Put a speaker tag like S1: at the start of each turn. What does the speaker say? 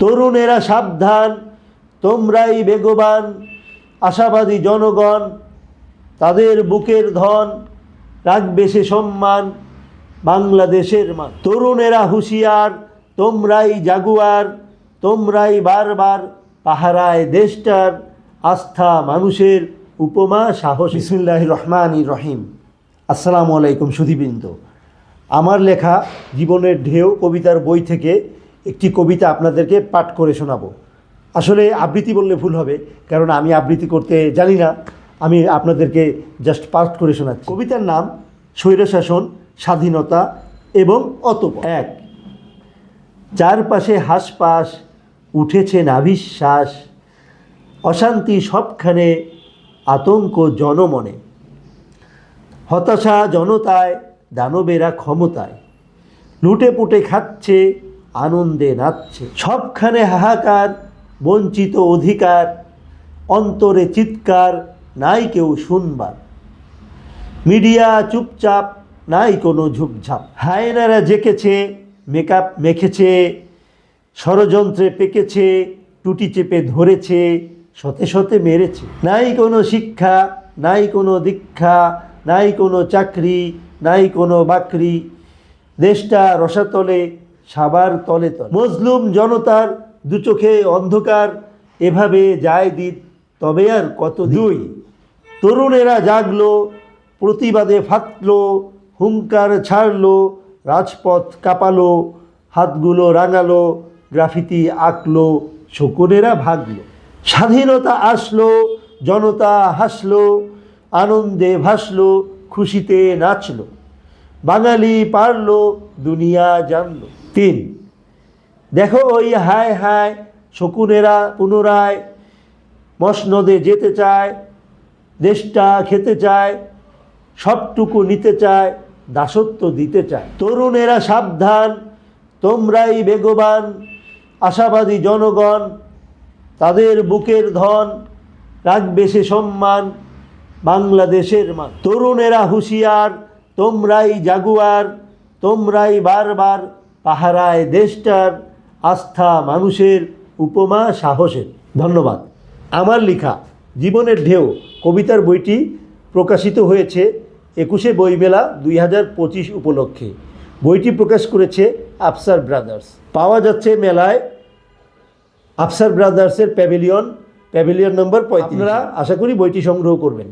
S1: তরুণেরা সাবধান, তোমরাই বেগবান, আশাবাদী জনগণ, তাদের বুকের ধন, রাখবে সে সম্মান, বাংলাদেশের মান। তরুণেরা হুঁশিয়ার, তোমরাই জাগুয়ার, তোমরাই বারবার পাহারায় দেশটার, আস্থা মানুষের, উপমা সাহস। বিসমিল্লাহির রহমানির রহিম। আসসালামু আলাইকুম সুধীবৃন্দ। আমার লেখা জীবনের ঢেউ কবিতার বই থেকে একটি কবিতা আপনাদেরকে পাঠ করে শোনাবো। আসলে আবৃত্তি বললে ভুল হবে, কারণ আমি আবৃত্তি করতে জানি না। আমি আপনাদেরকে জাস্ট পাঠ করে শোনাচ্ছি। কবিতার নাম স্বৈরশাসন, স্বাধীনতা এবং অতঃপর। এক, চারপাশে হাসপাস, উঠেছে নাভিশ্বাস, অশান্তি সবখানে, আতঙ্ক জনমনে, হতাশা জনতায়, দানবেরা ক্ষমতায়, লুটে পুটে খাচ্ছে, আনন্দে নাচছে, সবখানে হাহাকার, বঞ্চিত অধিকার, অন্তরে চিৎকার, নাই কেউ শুনবার, মিডিয়া চুপচাপ, নাই কোনো ঝুপঝাপ, হায়নারা জেকেছে, মেকআপ মেখেছে, ষড়যন্ত্রে পেকেছে, টুটি চেপে ধরেছে, শতে শতে মেরেছে, নাই কোনো শিক্ষা, নাই কোনো দীক্ষা, নাই কোনো চাকরি, নাই কোনো বাকরি, দেশটা রসাতলে, সাবার তলে তলে, মজলুম জনতার দু চোখে অন্ধকার, এভাবে যায় দিন, তবে আর কত। দুই, তরুণেরা জাগলো, প্রতিবাদে ফাটলো, হুঙ্কার ছাড়লো, রাজপথ কাঁপালো, হাতগুলো রাঙালো, গ্রাফিতি আঁকলো, শকুনেরা ভাগলো, স্বাধীনতা আসলো, জনতা হাসলো, আনন্দে ভাসলো, খুশিতে নাচলো, বাঙালি পারলো, দুনিয়া জানলো। তিন, দেখো ওই হায় হায়, শকুনেরা পুনরায় মসনদে যেতে চায়, দেশটা খেতে চায়, সবটুকু নিতে চায়, দাসত্ব দিতে চায়। তরুণেরা সাবধান, তোমরাই বেগবান, আশাবাদী জনগণ, তাদের বুকের ধন, রাখবে সে সম্মান, বাংলাদেশের মান। তরুণেরা হুঁশিয়ার, তোমরাই জাগুয়ার, তোমরাই বারবার পাহারায় দেশটার, আস্থা মানুষের, উপমা সাহসের। ধন্যবাদ। আমার লেখা জীবনের ঢেউ কবিতার বইটি প্রকাশিত হয়েছে 21শে বইমেলা 2025 উপলক্ষে। বইটি প্রকাশ করেছে আফসার ব্রাদার্স। পাওয়া যাচ্ছে মেলায় আফসার ব্রাদার্সের প্যাভিলিয়ন নম্বর 35। আপনারা আশা করি বইটি সংগ্রহ করবেন।